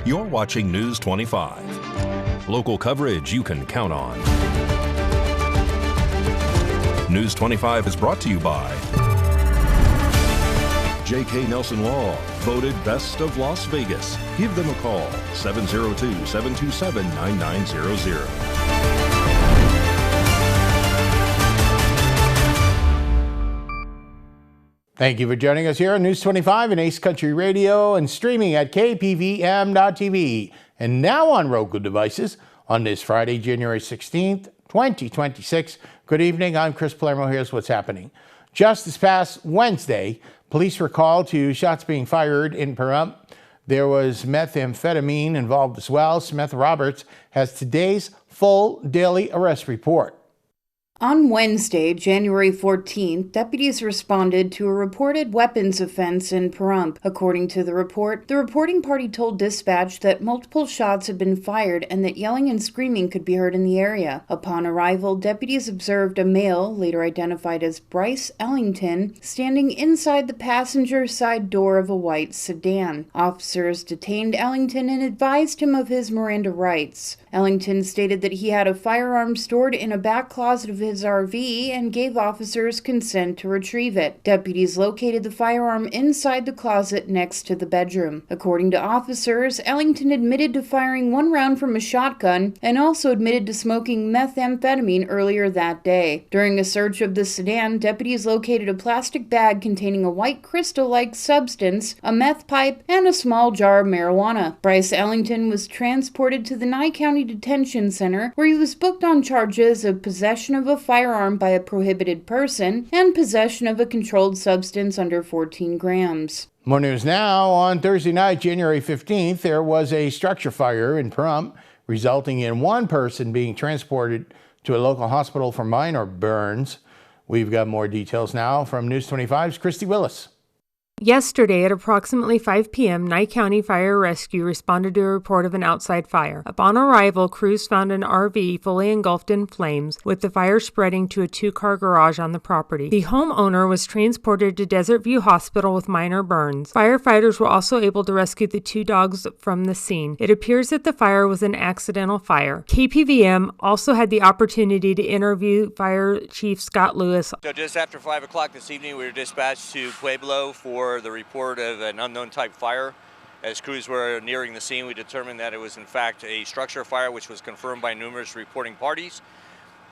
You're watching News 25. Local coverage you can count on. News 25 is brought to you by J.K. Nelson Law, voted Best of Las Vegas. Give them a call, 702-727-9900. Thank you for joining us here on News 25 and Ace Country Radio and streaming at KPVM.TV and now on Roku devices on this Friday, January 16th, 2026. Good evening. I'm Chris Palermo. Here's what's happening. Just this past Wednesday, police were called to shots being fired in Pahrump. There was methamphetamine involved as well. Samantha Roberts has today's full daily arrest report. On Wednesday, January 14th, deputies responded to a reported weapons offense in Pahrump. According to the report, the reporting party told dispatch that multiple shots had been fired and that yelling and screaming could be heard in the area. Upon arrival, deputies observed a male, later identified as Bryce Ellington, standing inside the passenger side door of a white sedan. Officers detained Ellington and advised him of his Miranda rights. Ellington stated that he had a firearm stored in a back closet of his RV and gave officers consent to retrieve it. Deputies located the firearm inside the closet next to the bedroom. According to officers, Ellington admitted to firing one round from a shotgun and also admitted to smoking methamphetamine earlier that day. During a search of the sedan, deputies located a plastic bag containing a white crystal-like substance, a meth pipe, and a small jar of marijuana. Bryce Ellington was transported to the Nye County Detention Center, where he was booked on charges of possession of a firearm by a prohibited person and possession of a controlled substance under 14 grams. More news now. On Thursday night, January 15th, there was a structure fire in Pahrump, resulting in one person being transported to a local hospital for minor burns. We've got more details now from News 25's Christy Willis. Yesterday at approximately 5 p.m., Nye County Fire Rescue responded to a report of an outside fire. Upon arrival, crews found an RV fully engulfed in flames, with the fire spreading to a two-car garage on the property. The homeowner was transported to Desert View Hospital with minor burns. Firefighters were also able to rescue the two dogs from the scene. It appears that the fire was an accidental fire. KPVM also had the opportunity to interview Fire Chief Scott Lewis. So just after 5 o'clock this evening, we were dispatched to Pueblo for the report of an unknown type fire. As crews were nearing the scene, we determined that it was in fact a structure fire, which was confirmed by numerous reporting parties.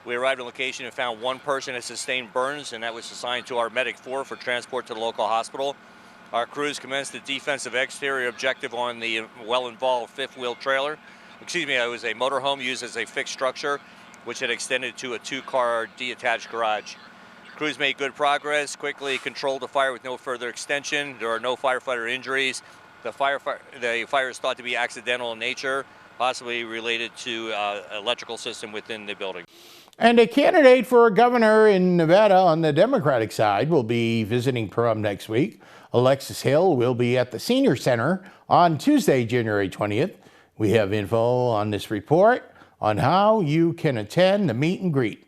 We arrived on location and found one person had sustained burns, and that was assigned to our Medic 4 for transport to the local hospital. Our crews commenced a defensive exterior objective on the well-involved fifth-wheel trailer. It was a motorhome used as a fixed structure, which had extended to a two-car detached garage. Crews made good progress, quickly controlled the fire with no further extension. There are no firefighter injuries. The fire is thought to be accidental in nature, possibly related to electrical system within the building. And a candidate for governor in Nevada on the Democratic side will be visiting Pahrump next week. Alexis Hill will be at the Senior Center on Tuesday, January 20th. We have info on this report on how you can attend the meet and greet.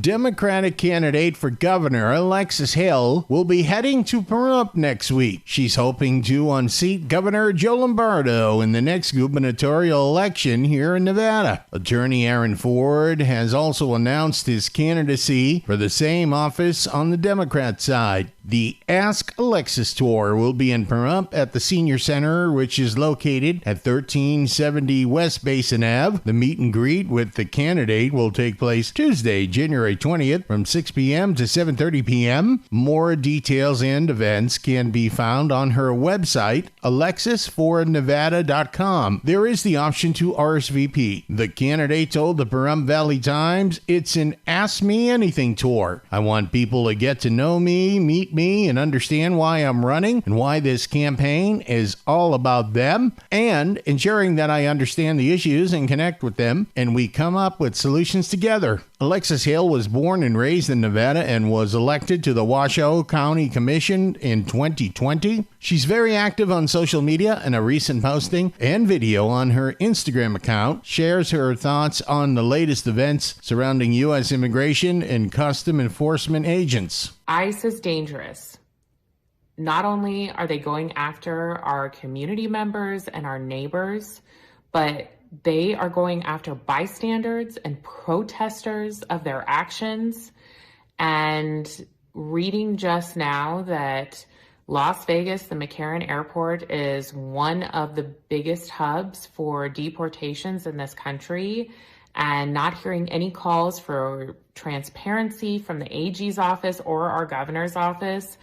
Democratic candidate for governor Alexis Hill will be heading to Pahrump next week. She's hoping to unseat Governor Joe Lombardo in the next gubernatorial election here in Nevada. Attorney Aaron Ford has also announced his candidacy for the same office on the Democrat side. The Ask Alexis Tour will be in Pahrump at the Senior Center, which is located at 1370 West Basin Ave. The meet and greet with the candidate will take place Tuesday, January 20th from 6 p.m. to 7:30 p.m. More details and events can be found on her website, alexisfornevada.com. There is the option to RSVP. The candidate told the Pahrump Valley Times, "It's an Ask Me Anything tour. I want people to get to know me, meet me, and understand why I'm running and why this campaign is all about them, and ensuring that I understand the issues and connect with them, and we come up with solutions together." Alexis Hill was born and raised in Nevada and was elected to the Washoe County Commission in 2020. She's very active on social media, and a recent posting and video on her Instagram account shares her thoughts on the latest events surrounding U.S. immigration and custom enforcement agents. ICE is dangerous. Not only are they going after our community members and our neighbors, but they are going after bystanders and protesters of their actions. And reading just now that Las Vegas, the McCarran Airport, is one of the biggest hubs for deportations in this country, and not hearing any calls for transparency from the AG's office or our governor's office.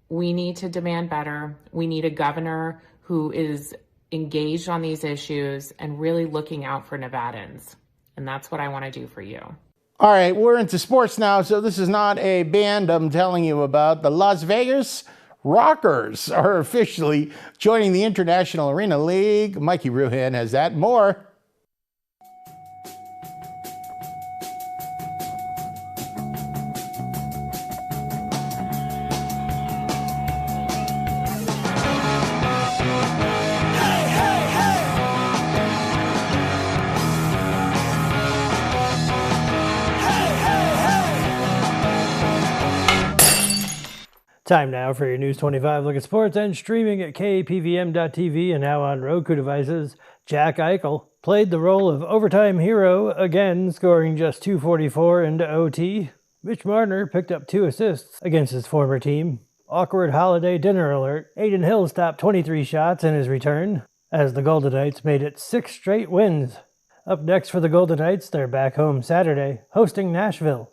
We need to demand better. We need a governor who is engaged on these issues and really looking out for Nevadans. And that's what I want to do for you. All right, we're into sports now, so this is not a band I'm telling you about. The Las Vegas Rockers are officially joining the International Arena League. Mikey Ruhan has that and more. Time now for your News 25 look at sports, and streaming at KPVM.TV and now on Roku devices. Jack Eichel played the role of overtime hero again, scoring just .244 into OT. Mitch Marner picked up 2 assists against his former team. Awkward holiday dinner alert. Aiden Hill stopped 23 shots in his return as the Golden Knights made it 6 straight wins. Up next for the Golden Knights, they're back home Saturday, hosting Nashville.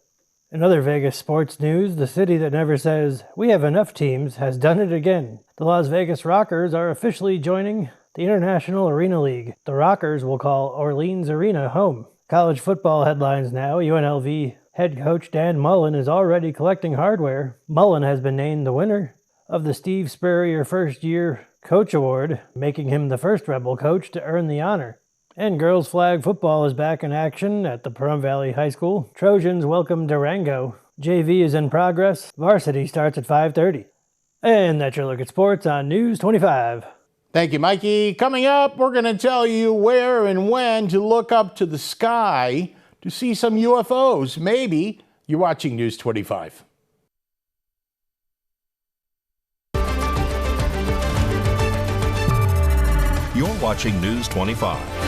In other Vegas sports news, the city that never says, "We have enough teams," has done it again. The Las Vegas Rockers are officially joining the International Arena League. The Rockers will call Orleans Arena home. College football headlines now. UNLV head coach Dan Mullen is already collecting hardware. Mullen has been named the winner of the Steve Spurrier First Year Coach Award, making him the first Rebel coach to earn the honor. And girls flag football is back in action at the Pahrump Valley High School. Trojans welcome Durango. JV is in progress. Varsity starts at 5:30. And that's your look at sports on News 25. Thank you, Mikey. Coming up, we're going to tell you where and when to look up to the sky to see some UFOs. Maybe you're watching News 25. You're watching News 25.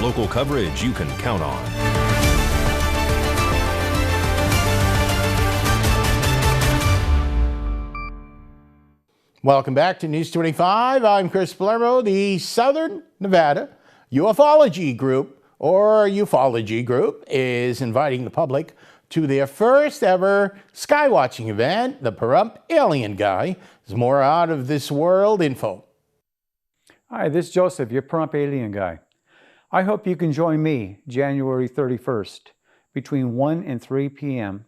Local coverage you can count on. Welcome back to News 25. I'm Chris Palermo. The Southern Nevada Ufology Group, or Ufology Group, is inviting the public to their first ever skywatching event, the Pahrump Alien Guy. There's more out of this world info. Hi, this is Joseph, your Pahrump Alien Guy. I hope you can join me January 31st between 1 and 3 p.m.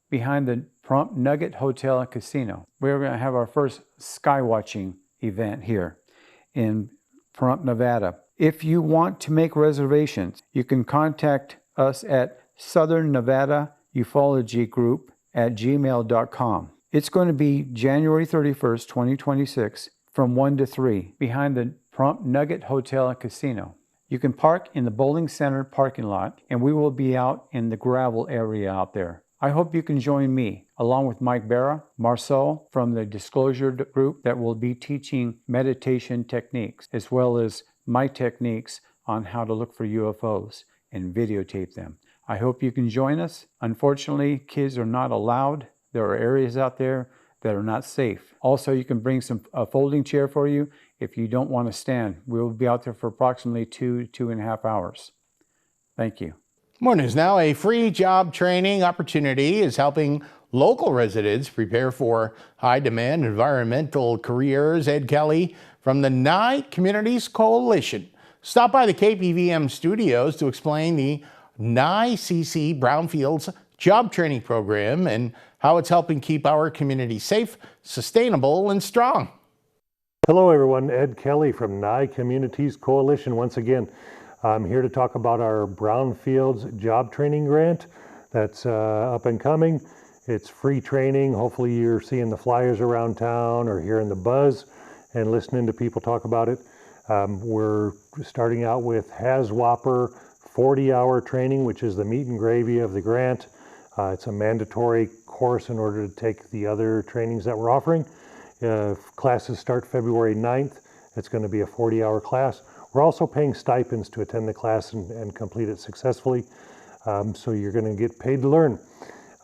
behind the Pahrump Nugget Hotel and Casino. We're going to have our first skywatching event here in Pahrump, Nevada. If you want to make reservations, you can contact us at Southern Nevada Ufology Group at gmail.com. It's going to be January 31st, 2026 from 1 to 3 behind the Pahrump Nugget Hotel and Casino. You can park in the bowling center parking lot, and we will be out in the gravel area out there. I hope you can join me, along with Mike Barra, Marcel from the Disclosure Group, that will be teaching meditation techniques, as well as my techniques on how to look for UFOs and videotape them. I hope you can join us. Unfortunately, kids are not allowed. There are areas out there that are not safe. Also, you can bring a folding chair for you if you don't want to stand. We will be out there for approximately 2.5 hours. Thank you. More news now. A free job training opportunity is helping local residents prepare for high-demand environmental careers. Ed Kelly from the Nye Communities Coalition stopped by the KPVM studios to explain the Nye CC Brownfields job training program and how it's helping keep our community safe, sustainable, and strong. Hello everyone, Ed Kelly from Nye Communities Coalition once again. I'm here to talk about our Brownfields job training grant that's up and coming. It's free training. Hopefully you're seeing the flyers around town or hearing the buzz and listening to people talk about it. We're starting out with HAZWOPER 40-hour training, which is the meat and gravy of the grant. It's a mandatory course in order to take the other trainings that we're offering. Classes start February 9th. It's going to be a 40-hour class. We're also paying stipends to attend the class and complete it successfully. So you're going to get paid to learn.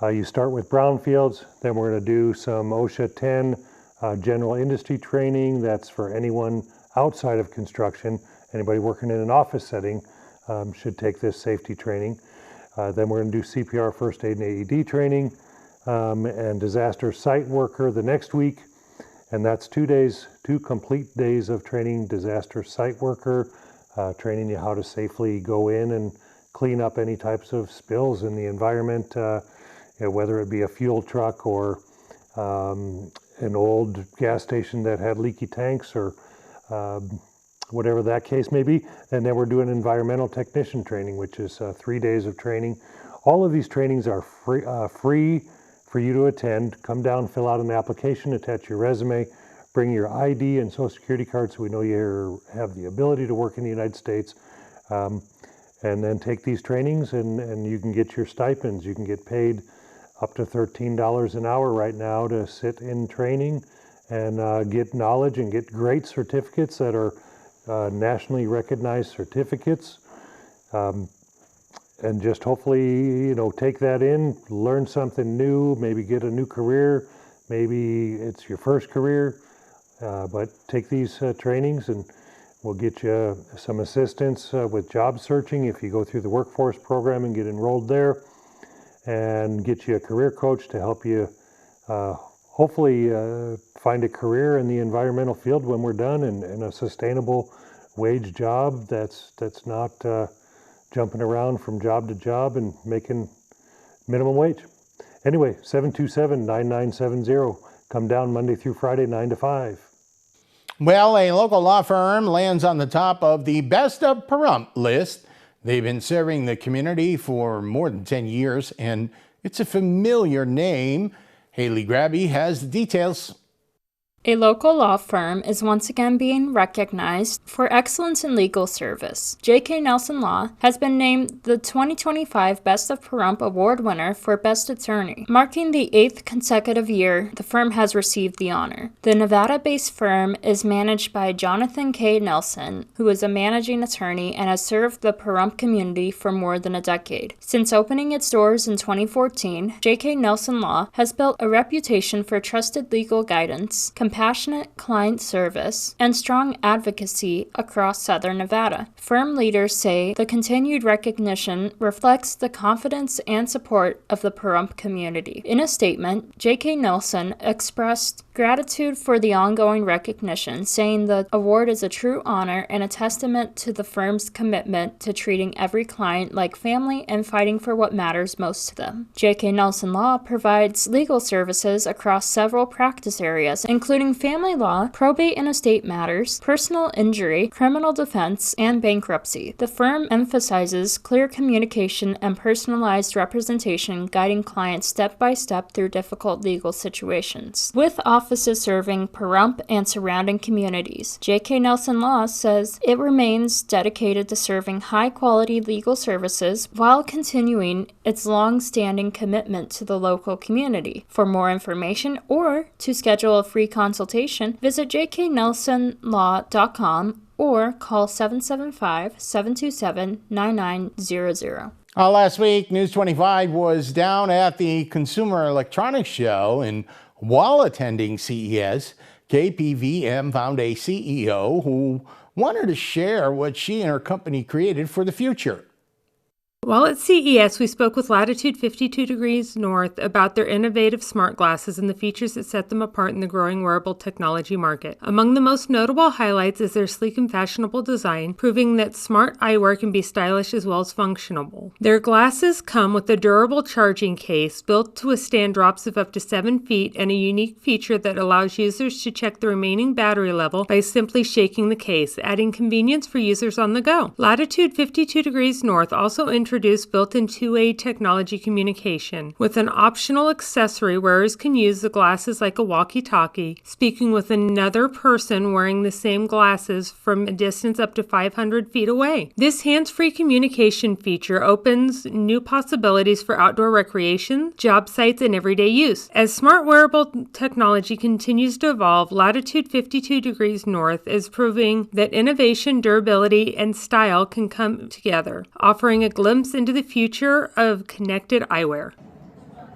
You start with brownfields, then we're going to do some OSHA 10 general industry training. That's for anyone outside of construction. Anybody working in an office setting should take this safety training. Then we're going to do CPR, first aid, and AED training, and disaster site worker the next week. And that's 2 days, 2 complete days of training disaster site worker, training you how to safely go in and clean up any types of spills in the environment, whether it be a fuel truck or an old gas station that had leaky tanks or whatever that case may be. And then we're doing environmental technician training, which is 3 days of training. All of these trainings are free for you to attend. Come down, fill out an application, attach your resume, bring your ID and social security card so we know you have the ability to work in the United States. And then take these trainings and you can get your stipends. You can get paid up to $13 an hour right now to sit in training and get knowledge and get great certificates that are nationally recognized certificates. And just hopefully, take that in, learn something new, maybe get a new career. Maybe it's your first career, but take these trainings and we'll get you some assistance with job searching if you go through the workforce program and get enrolled there, and get you a career coach to help you hopefully find a career in the environmental field when we're done, and a sustainable wage job that's not jumping around from job to job and making minimum wage. Anyway, 727-9970. Come down Monday through Friday, 9 to 5. Well, a local law firm lands on the top of the Best of Pahrump list. They've been serving the community for more than 10 years, and it's a familiar name. Haley Grabby has the details. A local law firm is once again being recognized for excellence in legal service. J.K. Nelson Law has been named the 2025 Best of Pahrump Award winner for Best Attorney, marking the 8th consecutive year the firm has received the honor. The Nevada-based firm is managed by Jonathan K. Nelson, who is a managing attorney and has served the Pahrump community for more than a decade. Since opening its doors in 2014, J.K. Nelson Law has built a reputation for trusted legal guidance, compassionate client service, and strong advocacy across Southern Nevada. Firm leaders say the continued recognition reflects the confidence and support of the Pahrump community. In a statement, J.K. Nelson expressed gratitude for the ongoing recognition, saying the award is a true honor and a testament to the firm's commitment to treating every client like family and fighting for what matters most to them. J.K. Nelson Law provides legal services across several practice areas, including family law, probate and estate matters, personal injury, criminal defense, and bankruptcy. The firm emphasizes clear communication and personalized representation, guiding clients step by step through difficult legal situations. With offices serving Pahrump and surrounding communities, J.K. Nelson Law says it remains dedicated to serving high-quality legal services while continuing its long-standing commitment to the local community. For more information or to schedule a free consultation, visit jknelsonlaw.com or call 775-727-9900. Last week, News 25 was down at the Consumer Electronics Show, and while attending CES, KPVM found a CEO who wanted to share what she and her company created for the future. While at CES, we spoke with Latitude 52 Degrees North about their innovative smart glasses and the features that set them apart in the growing wearable technology market. Among the most notable highlights is their sleek and fashionable design, proving that smart eyewear can be stylish as well as functional. Their glasses come with a durable charging case built to withstand drops of up to 7 feet and a unique feature that allows users to check the remaining battery level by simply shaking the case, adding convenience for users on the go. Latitude 52 Degrees North also introduced introduced built-in two-way technology communication. With an optional accessory, wearers can use the glasses like a walkie-talkie, speaking with another person wearing the same glasses from a distance up to 500 feet away. This hands-free communication feature opens new possibilities for outdoor recreation, job sites, and everyday use. As smart wearable technology continues to evolve, Latitude 52 degrees north is proving that innovation, durability, and style can come together, offering a glimpse into the future of connected eyewear.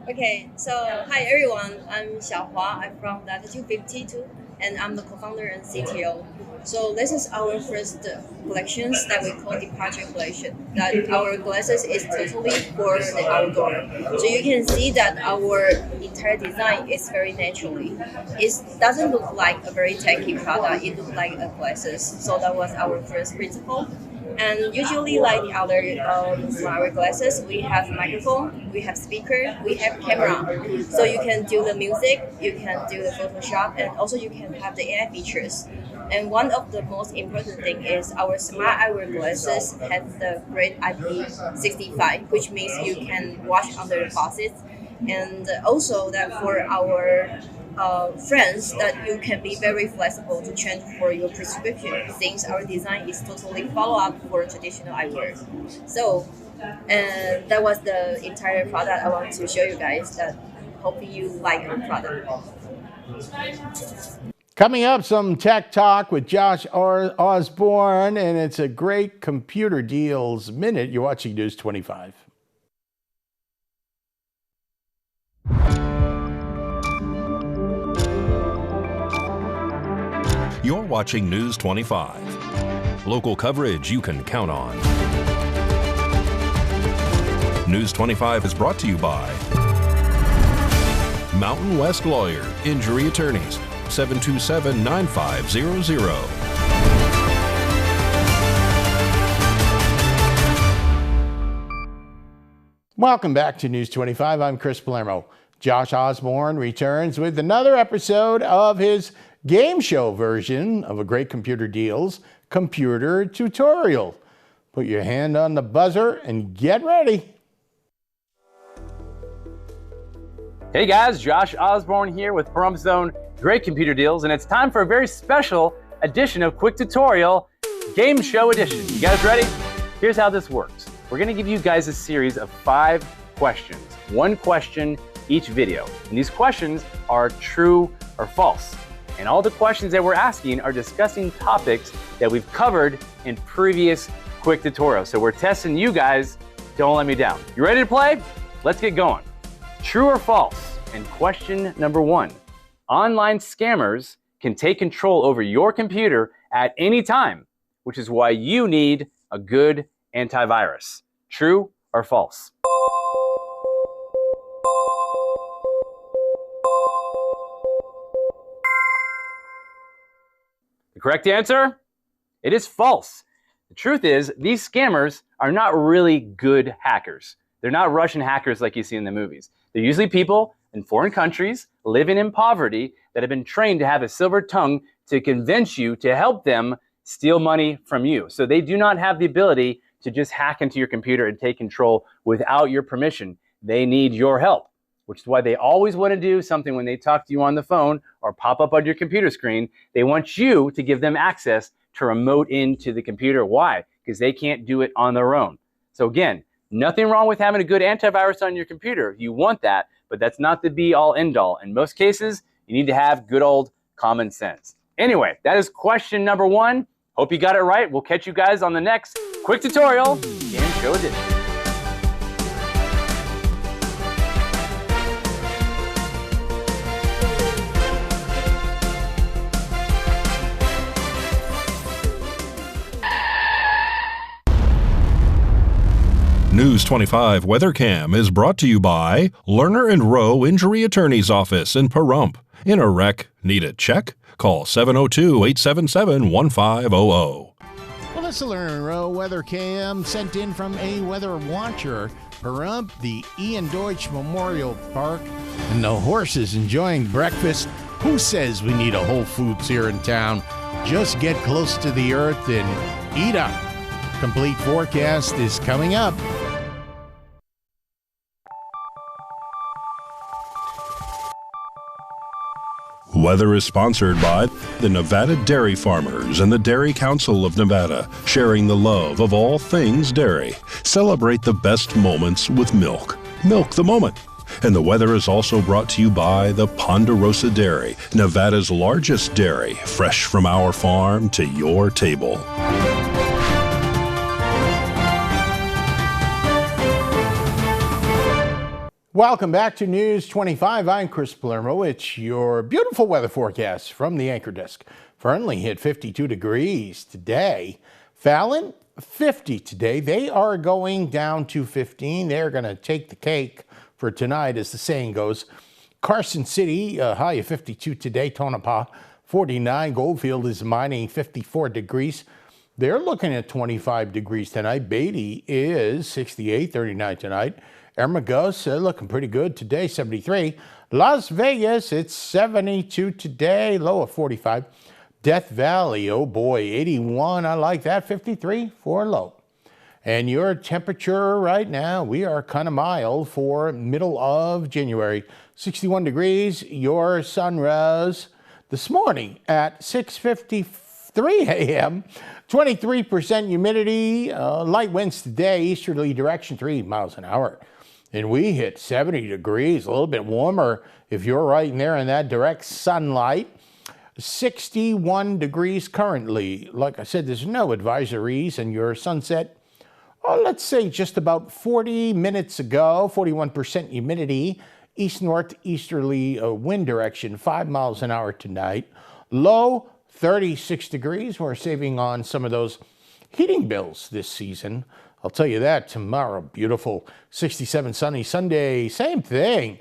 Okay, so hi everyone, I'm Xiaohua. I'm from Latitude 52 and I'm the co-founder and CTO. So this is our first collections that we call Departure Collection. That our glasses is totally for the outdoor. So you can see that our entire design is very naturally. It doesn't look like a very techy product, it looks like a glasses. So that was our first principle. And usually, like the other smart glasses, we have microphone, we have speaker, we have camera. So you can do the music, you can do the Photoshop, and also you can have the AI features. And one of the most important thing is our smart eyewear glasses has the great IP65, which means you can wash under the faucets. And also that for our friends, that you can be very flexible to change for your prescription, since our design is totally follow-up for traditional eyewear. So, and that was the entire product I want to show you guys. That hope you like our product. Coming up, some tech talk with Josh Osborne, and it's a great computer deals minute. You're watching News 25. You're watching News 25. Local coverage you can count on. News 25 is brought to you by Mountain West Lawyer, Injury Attorneys, 727-9500. Welcome back to News 25. I'm Chris Palermo. Josh Osborne returns with another episode of his game show version of a great computer deals computer tutorial. Put your hand on the buzzer and get ready. Hey guys, Josh Osborne here with Pahrump Zone Great Computer Deals, and it's time for a very special edition of Quick Tutorial Game Show Edition. You guys ready? Here's how this works. We're going to give you guys a series of 5 questions, 1 question each video. And these questions are true or false. And all the questions that we're asking are discussing topics that we've covered in previous quick tutorials. So we're testing you guys. Don't let me down. You ready to play? Let's get going. True or false? And question number 1. Online scammers can take control over your computer at any time, which is why you need a good antivirus. True or false? The correct answer? It is false. The truth is, these scammers are not really good hackers. They're not Russian hackers like you see in the movies. They're usually people in foreign countries living in poverty that have been trained to have a silver tongue to convince you to help them steal money from you. So they do not have the ability to just hack into your computer and take control without your permission. They need your help, which is why they always want to do something when they talk to you on the phone or pop up on your computer screen. They want you to give them access to remote into the computer. Why? Because they can't do it on their own. So again, nothing wrong with having a good antivirus on your computer. You want that, but that's not the be-all, end-all. In most cases, you need to have good old common sense. Anyway, that is question number 1. Hope you got it right. We'll catch you guys on the next Quick Tutorial Game Show Edition. News 25 WeatherCam is brought to you by Lerner and Rowe Injury Attorney's Office in Pahrump. In a wreck, need a check? Call 702-877-1500. Well, this is Lerner & Rowe WeatherCam sent in from a weather watcher. Pahrump, the Ian Deutsch Memorial Park, and the horses enjoying breakfast. Who says we need a Whole Foods here in town? Just get close to the earth and eat up. Complete forecast is coming up. Weather is sponsored by the Nevada Dairy Farmers and the Dairy Council of Nevada, sharing the love of all things dairy. Celebrate the best moments with milk. Milk the moment. And the weather is also brought to you by the Ponderosa Dairy, Nevada's largest dairy, fresh from our farm to your table. Welcome back to News 25. I'm Chris Palermo. It's your beautiful weather forecast from the anchor desk. Fernley hit 52 degrees today. Fallon, 50 today. They are going down to 15. They're going to take the cake for tonight, as the saying goes. Carson City, a high of 52 today. Tonopah, 49. Goldfield is mining 54 degrees. They're looking at 25 degrees tonight. Beatty is 68, 39 tonight. Hermosa looking pretty good today, 73. Las Vegas, it's 72 today, low of 45. Death Valley, oh boy, 81. I like that, 53 for a low. And your temperature right now, we are kind of mild for middle of January. 61 degrees, your sun rose this morning at 6:53 a.m. 23% humidity, light winds today, easterly direction, 3 miles an hour. And we hit 70 degrees, a little bit warmer if you're right in there in that direct sunlight. 61 degrees currently. Like I said, there's no advisories, and your sunset, let's say just about 40 minutes ago, 41% humidity, east-northeasterly wind direction, 5 miles an hour tonight. Low, 36 degrees. We're saving on some of those heating bills this season. I'll tell you that tomorrow. Beautiful 67 sunny Sunday. Same thing.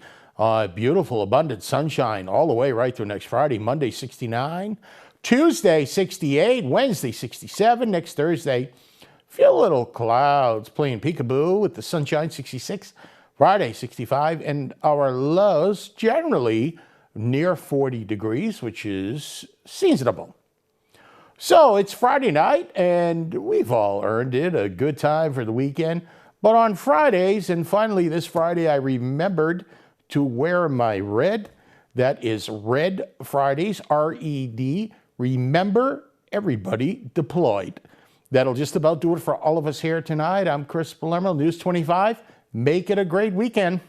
Beautiful abundant sunshine all the way right through next Friday. Monday 69. Tuesday 68. Wednesday 67. Next Thursday, feel a little clouds playing peekaboo with the sunshine 66. Friday 65. And our lows generally near 40 degrees, which is seasonable. So it's Friday night, and we've all earned it, a good time for the weekend. But on Fridays, and finally this Friday, I remembered to wear my red. That is Red Fridays, R-E-D. Remember, everybody deployed. That'll just about do it for all of us here tonight. I'm Chris Palermo, News 25. Make it a great weekend.